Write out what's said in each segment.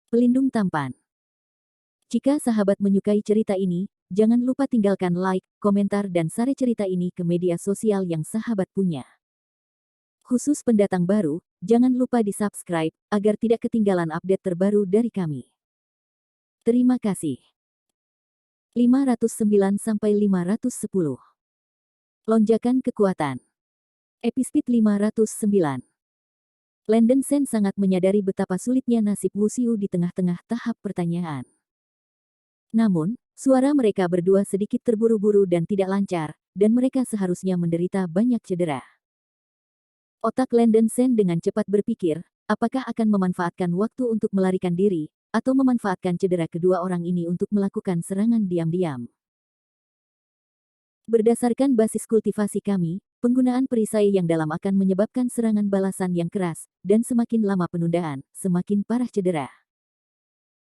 Pelindung tampan. Jika sahabat menyukai cerita ini, jangan lupa tinggalkan like, komentar dan share cerita ini ke media sosial yang sahabat punya. Khusus pendatang baru, jangan lupa di-subscribe agar tidak ketinggalan update terbaru dari kami. Terima kasih. 509-510. Lonjakan kekuatan. Episode 509. Landon Sen sangat menyadari betapa sulitnya nasib Wuxiu di tengah-tengah tahap pertanyaan. Namun, suara mereka berdua sedikit terburu-buru dan tidak lancar, dan mereka seharusnya menderita banyak cedera. Otak Landon Sen dengan cepat berpikir, apakah akan memanfaatkan waktu untuk melarikan diri, atau memanfaatkan cedera kedua orang ini untuk melakukan serangan diam-diam. Berdasarkan basis kultivasi kami, penggunaan perisai yang dalam akan menyebabkan serangan balasan yang keras, dan semakin lama penundaan, semakin parah cedera.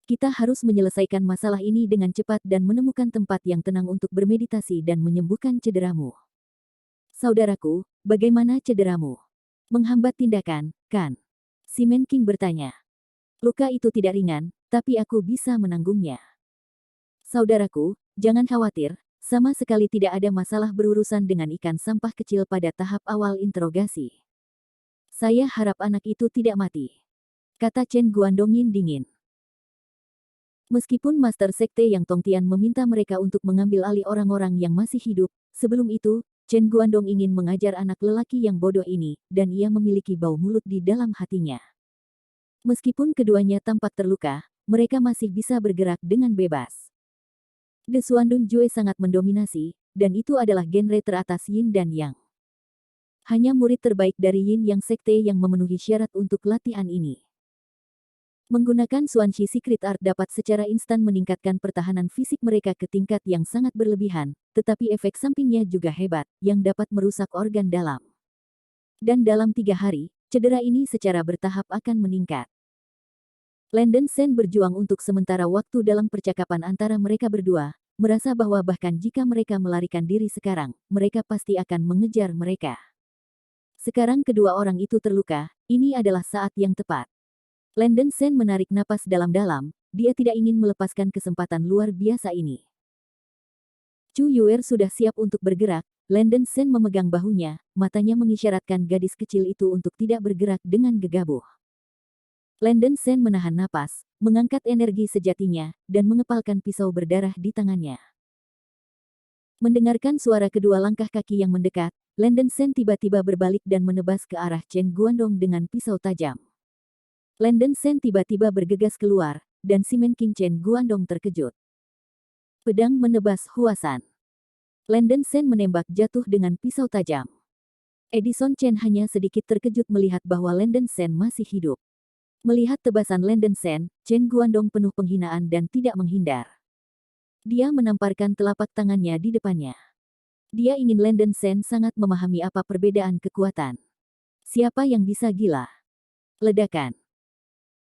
Kita harus menyelesaikan masalah ini dengan cepat dan menemukan tempat yang tenang untuk bermeditasi dan menyembuhkan cederamu. Saudaraku, bagaimana cederamu? Menghambat tindakan, kan? Simon King bertanya. Luka itu tidak ringan, tapi aku bisa menanggungnya. Saudaraku, jangan khawatir, sama sekali tidak ada masalah berurusan dengan ikan sampah kecil pada tahap awal interogasi. Saya harap anak itu tidak mati, kata Chen Guandongin dingin. Meskipun Master Sekte Yang Tongtian meminta mereka untuk mengambil alih orang-orang yang masih hidup, sebelum itu, Chen Guandong ingin mengajar anak lelaki yang bodoh ini, dan ia memiliki bau mulut di dalam hatinya. Meskipun keduanya tampak terluka, mereka masih bisa bergerak dengan bebas. The Xuandun Jue sangat mendominasi, dan itu adalah genre teratas Yin dan Yang. Hanya murid terbaik dari Yin Yang Sekte yang memenuhi syarat untuk latihan ini. Menggunakan Xuanxi Secret Art dapat secara instan meningkatkan pertahanan fisik mereka ke tingkat yang sangat berlebihan, tetapi efek sampingnya juga hebat, yang dapat merusak organ dalam. Dan dalam 3 hari, cedera ini secara bertahap akan meningkat. Landon Sen berjuang untuk sementara waktu dalam percakapan antara mereka berdua, merasa bahwa bahkan jika mereka melarikan diri sekarang, mereka pasti akan mengejar mereka. Sekarang kedua orang itu terluka, ini adalah saat yang tepat. Landon Sen menarik napas dalam-dalam, dia tidak ingin melepaskan kesempatan luar biasa ini. Chu Yuer sudah siap untuk bergerak, Landon Sen memegang bahunya, matanya mengisyaratkan gadis kecil itu untuk tidak bergerak dengan gegabah. Landon Sen menahan napas, mengangkat energi sejatinya, dan mengepalkan pisau berdarah di tangannya. Mendengarkan suara kedua langkah kaki yang mendekat, Landon Sen tiba-tiba berbalik dan menebas ke arah Chen Guandong dengan pisau tajam. Landon Sen tiba-tiba bergegas keluar, dan Simon King Chen Guandong terkejut. Pedang menebas Huasan. Landon Sen menembak jatuh dengan pisau tajam. Edison Chen hanya sedikit terkejut melihat bahwa Landon Sen masih hidup. Melihat tebasan Landon Sen, Chen Guandong penuh penghinaan dan tidak menghindar. Dia menamparkan telapak tangannya di depannya. Dia ingin Landon Sen sangat memahami apa perbedaan kekuatan. Siapa yang bisa gila? Ledakan.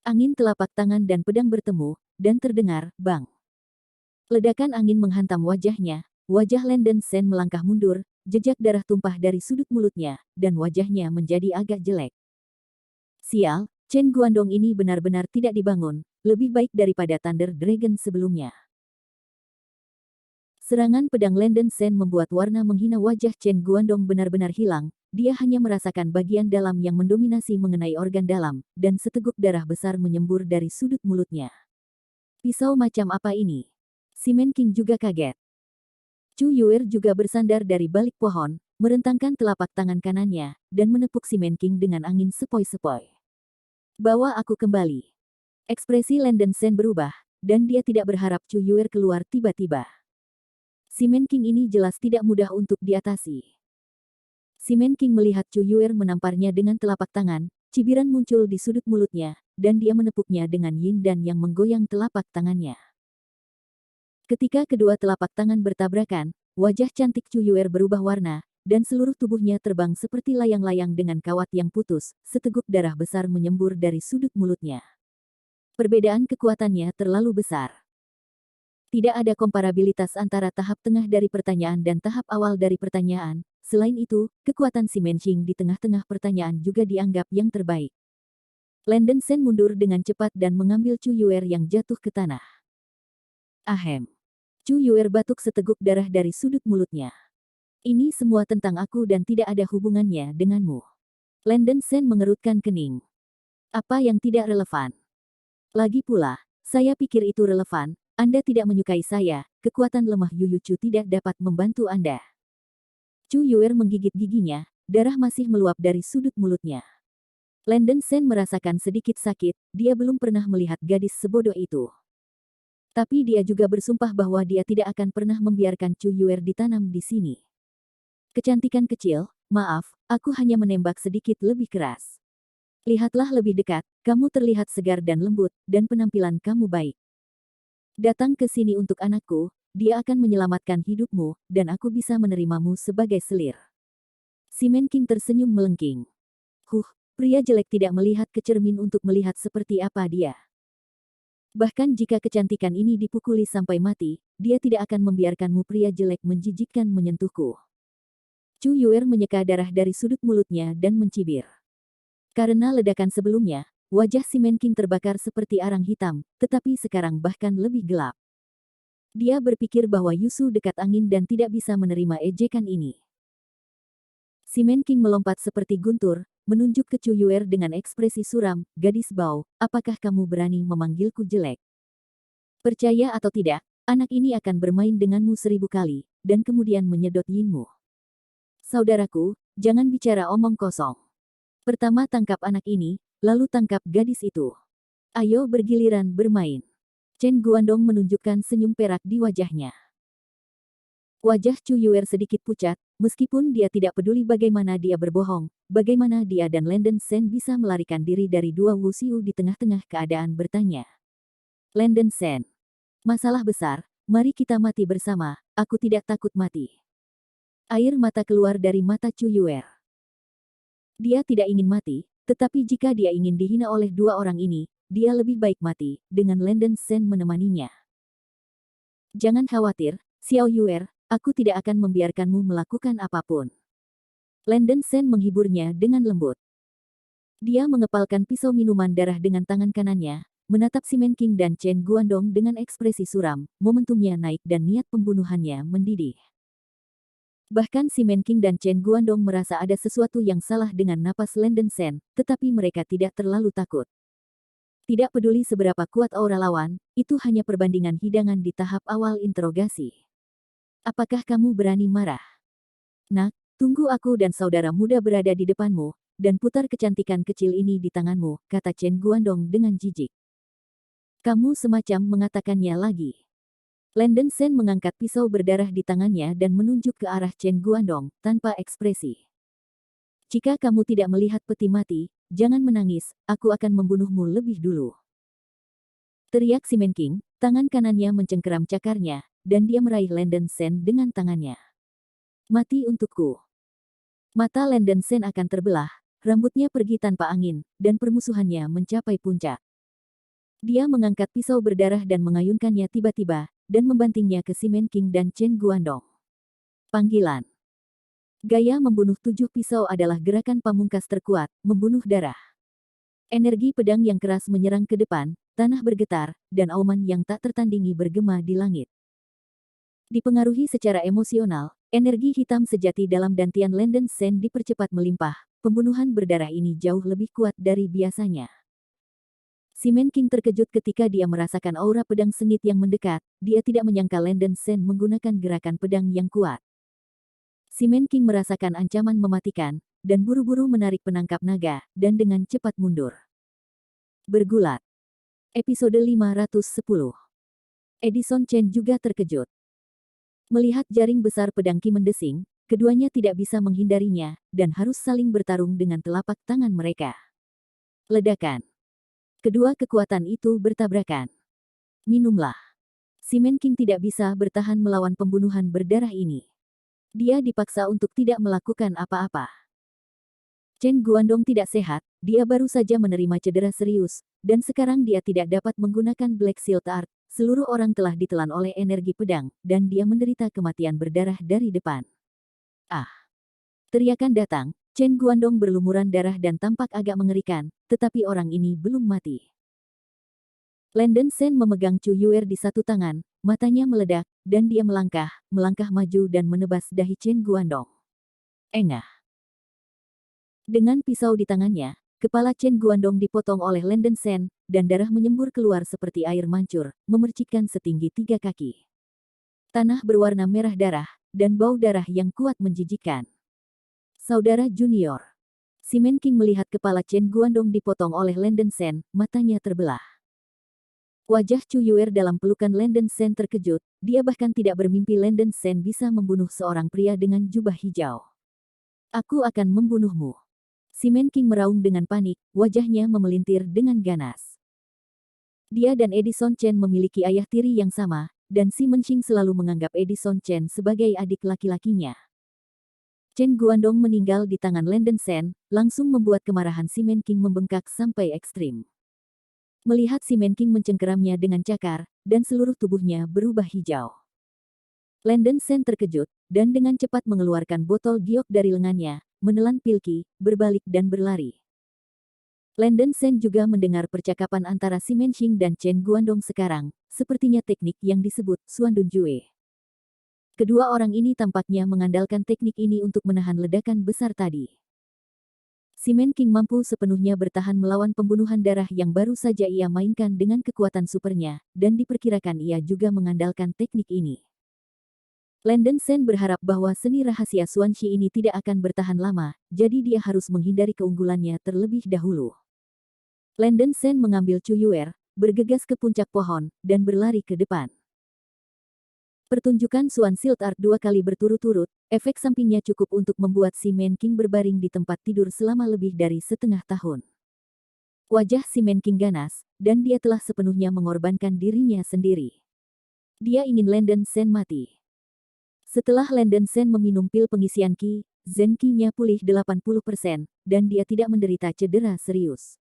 Angin telapak tangan dan pedang bertemu, dan terdengar, bang. Ledakan angin menghantam wajahnya, wajah Landon Sen melangkah mundur, jejak darah tumpah dari sudut mulutnya, dan wajahnya menjadi agak jelek. Sial, Chen Guandong ini benar-benar tidak dibangun, lebih baik daripada Thunder Dragon sebelumnya. Serangan pedang Landon Sen membuat warna menghina wajah Chen Guandong benar-benar hilang, dia hanya merasakan bagian dalam yang mendominasi mengenai organ dalam, dan seteguk darah besar menyembur dari sudut mulutnya. Pisau macam apa ini? Simon King juga kaget. Chu Yuer juga bersandar dari balik pohon, merentangkan telapak tangan kanannya, dan menepuk Simon King dengan angin sepoi-sepoi. Bawa aku kembali. Ekspresi Landon Sen berubah, dan dia tidak berharap Chu Yuer keluar tiba-tiba. Simon King ini jelas tidak mudah untuk diatasi. Simon King melihat Chu Yuer menamparnya dengan telapak tangan, cibiran muncul di sudut mulutnya, dan dia menepuknya dengan yin dan yang menggoyang telapak tangannya. Ketika kedua telapak tangan bertabrakan, wajah cantik Chu Yuer berubah warna, dan seluruh tubuhnya terbang seperti layang-layang dengan kawat yang putus, seteguk darah besar menyembur dari sudut mulutnya. Perbedaan kekuatannya terlalu besar. Tidak ada komparabilitas antara tahap tengah dari pertanyaan dan tahap awal dari pertanyaan. Selain itu, kekuatan Simon King di tengah-tengah pertanyaan juga dianggap yang terbaik. Landen Sen mundur dengan cepat dan mengambil Chu Yuer yang jatuh ke tanah. Ahem. Chu Yuer batuk seteguk darah dari sudut mulutnya. Ini semua tentang aku dan tidak ada hubungannya denganmu. Landen Sen mengerutkan kening. Apa yang tidak relevan? Lagi pula, saya pikir itu relevan. Anda tidak menyukai saya, kekuatan lemah Yu Chu tidak dapat membantu Anda. Chu Yuer menggigit giginya, darah masih meluap dari sudut mulutnya. Landen Sen merasakan sedikit sakit, dia belum pernah melihat gadis sebodoh itu. Tapi dia juga bersumpah bahwa dia tidak akan pernah membiarkan Chu Yuer ditanam di sini. Kecantikan kecil, maaf, aku hanya menembak sedikit lebih keras. Lihatlah lebih dekat, kamu terlihat segar dan lembut, dan penampilan kamu baik. Datang ke sini untuk anakku, dia akan menyelamatkan hidupmu, dan aku bisa menerimamu sebagai selir. Si Man King tersenyum melengking. Pria jelek tidak melihat ke cermin untuk melihat seperti apa dia. Bahkan jika kecantikan ini dipukuli sampai mati, dia tidak akan membiarkanmu pria jelek menjijikkan menyentuhku. Chu Yuer menyeka darah dari sudut mulutnya dan mencibir. Karena ledakan sebelumnya, wajah si Man King terbakar seperti arang hitam, tetapi sekarang bahkan lebih gelap. Dia berpikir bahwa Yusu dekat angin dan tidak bisa menerima ejekan ini. Si Man King melompat seperti guntur, menunjuk ke Chu Yuer dengan ekspresi suram, "Gadis bau, apakah kamu berani memanggilku jelek? Percaya atau tidak, anak ini akan bermain denganmu 1000 kali, dan kemudian menyedot yinmu. Saudaraku, jangan bicara omong kosong. Pertama tangkap anak ini, lalu tangkap gadis itu. Ayo bergiliran bermain." Chen Guandong menunjukkan senyum perak di wajahnya. Wajah Chu Yuer sedikit pucat, meskipun dia tidak peduli bagaimana dia berbohong, bagaimana dia dan Landen Sen bisa melarikan diri dari dua Wuxiu di tengah-tengah keadaan bertanya. Landen Sen. Masalah besar, mari kita mati bersama, aku tidak takut mati. Air mata keluar dari mata Chu Yuer. Dia tidak ingin mati, tetapi jika dia ingin dihina oleh dua orang ini, dia lebih baik mati, dengan Landen Sen menemaninya. Jangan khawatir, Xiao Yuer, aku tidak akan membiarkanmu melakukan apapun. Landen Sen menghiburnya dengan lembut. Dia mengepalkan pisau minuman darah dengan tangan kanannya, menatap si Man King dan Chen Guandong dengan ekspresi suram, momentumnya naik dan niat pembunuhannya mendidih. Bahkan si Man King dan Chen Guandong merasa ada sesuatu yang salah dengan napas Landen Sen, tetapi mereka tidak terlalu takut. Tidak peduli seberapa kuat aura lawan, itu hanya perbandingan hidangan di tahap awal interogasi. Apakah kamu berani marah? Nak, tunggu aku dan saudara muda berada di depanmu, dan putar kecantikan kecil ini di tanganmu, kata Chen Guandong dengan jijik. Kamu semacam mengatakannya lagi. Landen Sen mengangkat pisau berdarah di tangannya dan menunjuk ke arah Chen Guandong, tanpa ekspresi. Jika kamu tidak melihat peti mati, jangan menangis, aku akan membunuhmu lebih dulu. Teriak si Man King, tangan kanannya mencengkeram cakarnya, dan dia meraih Landen Sen dengan tangannya. Mati untukku. Mata Landen Sen akan terbelah, rambutnya pergi tanpa angin, dan permusuhannya mencapai puncak. Dia mengangkat pisau berdarah dan mengayunkannya tiba-tiba, dan membantingnya ke si Man King dan Chen Guandong. Panggilan. Gaya membunuh 7 pisau adalah gerakan pamungkas terkuat, membunuh darah. Energi pedang yang keras menyerang ke depan, tanah bergetar, dan auman yang tak tertandingi bergema di langit. Dipengaruhi secara emosional, energi hitam sejati dalam dantian Landen Sen dipercepat melimpah, pembunuhan berdarah ini jauh lebih kuat dari biasanya. Si Man King terkejut ketika dia merasakan aura pedang sengit yang mendekat, dia tidak menyangka Landen Sen menggunakan gerakan pedang yang kuat. Si Man King merasakan ancaman mematikan, dan buru-buru menarik penangkap naga, dan dengan cepat mundur. Bergulat. Episode 510. Edison Chen juga terkejut. Melihat jaring besar pedang Qi mendesing, keduanya tidak bisa menghindarinya, dan harus saling bertarung dengan telapak tangan mereka. Ledakan. Kedua kekuatan itu bertabrakan. Minumlah. Si Man King tidak bisa bertahan melawan pembunuhan berdarah ini. Dia dipaksa untuk tidak melakukan apa-apa. Chen Guandong tidak sehat, dia baru saja menerima cedera serius, dan sekarang dia tidak dapat menggunakan Black Shield Art. Seluruh orang telah ditelan oleh energi pedang, dan dia menderita kematian berdarah dari depan. Ah! Teriakan datang, Chen Guandong berlumuran darah dan tampak agak mengerikan, tetapi orang ini belum mati. Landen Sen memegang Chu Yuer di satu tangan, matanya meledak, dan dia melangkah maju dan menebas dahi Chen Guandong. Engah. Dengan pisau di tangannya, kepala Chen Guandong dipotong oleh Landen Sen, dan darah menyembur keluar seperti air mancur, memercikkan setinggi 3 kaki. Tanah berwarna merah darah, dan bau darah yang kuat menjijikkan. Saudara junior. Simon King melihat kepala Chen Guandong dipotong oleh Landen Sen, matanya terbelah. Wajah Chu Yuer dalam pelukan Landen Sen terkejut, dia bahkan tidak bermimpi Landen Sen bisa membunuh seorang pria dengan jubah hijau. Aku akan membunuhmu. Simon King meraung dengan panik, wajahnya memelintir dengan ganas. Dia dan Edison Chen memiliki ayah tiri yang sama, dan Simon King selalu menganggap Edison Chen sebagai adik laki-lakinya. Chen Guandong meninggal di tangan Landen Sen, langsung membuat kemarahan Simon King membengkak sampai ekstrim. Melihat Simon King mencengkeramnya dengan cakar, dan seluruh tubuhnya berubah hijau. Landen Sen terkejut, dan dengan cepat mengeluarkan botol giok dari lengannya, menelan pilki, berbalik dan berlari. Landen Sen juga mendengar percakapan antara Simon King dan Chen Guandong sekarang, sepertinya teknik yang disebut Suandun Jue. Kedua orang ini tampaknya mengandalkan teknik ini untuk menahan ledakan besar tadi. Simon King mampu sepenuhnya bertahan melawan pembunuhan darah yang baru saja ia mainkan dengan kekuatan supernya, dan diperkirakan ia juga mengandalkan teknik ini. Landen Sen berharap bahwa seni rahasia Xuanxi ini tidak akan bertahan lama, jadi dia harus menghindari keunggulannya terlebih dahulu. Landen Sen mengambil Chu Yuer, bergegas ke puncak pohon, dan berlari ke depan. Pertunjukan Xuan Shield Art 2 kali berturut-turut, efek sampingnya cukup untuk membuat Simon King berbaring di tempat tidur selama lebih dari setengah tahun. Wajah Simon King ganas, dan dia telah sepenuhnya mengorbankan dirinya sendiri. Dia ingin Landen Sen mati. Setelah Landen Sen meminum pil pengisian Qi, Zen Qi-nya pulih 80%, dan dia tidak menderita cedera serius.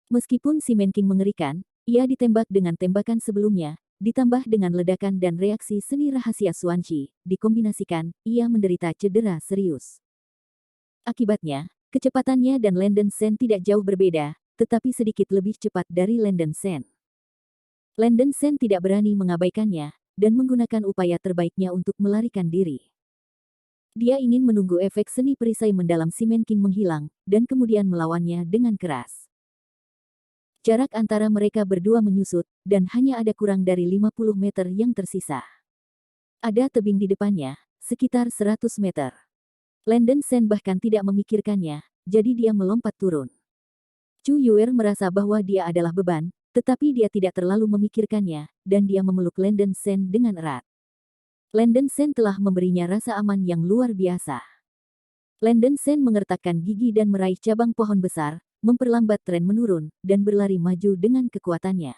Meskipun Simon King mengerikan, ia ditembak dengan tembakan sebelumnya, ditambah dengan ledakan dan reaksi seni rahasia Xuanxi, dikombinasikan, ia menderita cedera serius. Akibatnya, kecepatannya dan Landen Sen tidak jauh berbeda, tetapi sedikit lebih cepat dari Landen Sen. Landen Sen tidak berani mengabaikannya, dan menggunakan upaya terbaiknya untuk melarikan diri. Dia ingin menunggu efek seni perisai mendalam Simon King menghilang, dan kemudian melawannya dengan keras. Jarak antara mereka berdua menyusut, dan hanya ada kurang dari 50 meter yang tersisa. Ada tebing di depannya, sekitar 100 meter. Landen Sen bahkan tidak memikirkannya, jadi dia melompat turun. Chu Yuer merasa bahwa dia adalah beban, tetapi dia tidak terlalu memikirkannya, dan dia memeluk Landen Sen dengan erat. Landen Sen telah memberinya rasa aman yang luar biasa. Landen Sen mengertakkan gigi dan meraih cabang pohon besar, memperlambat tren menurun, dan berlari maju dengan kekuatannya.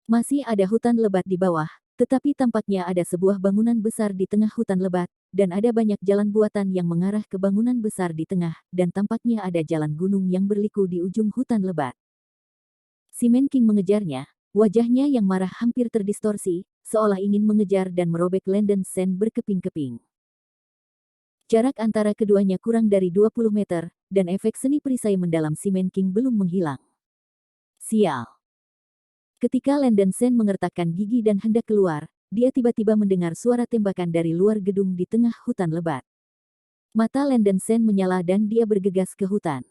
Masih ada hutan lebat di bawah, tetapi tampaknya ada sebuah bangunan besar di tengah hutan lebat, dan ada banyak jalan buatan yang mengarah ke bangunan besar di tengah, dan tampaknya ada jalan gunung yang berliku di ujung hutan lebat. Simon King mengejarnya, wajahnya yang marah hampir terdistorsi, seolah ingin mengejar dan merobek Landen Sen berkeping-keping. Jarak antara keduanya kurang dari 20 meter, dan efek seni perisai mendalam Simon King belum menghilang. Sial. Ketika Landen Sen mengertakkan gigi dan hendak keluar, dia tiba-tiba mendengar suara tembakan dari luar gedung di tengah hutan lebat. Mata Landen Sen menyala dan dia bergegas ke hutan.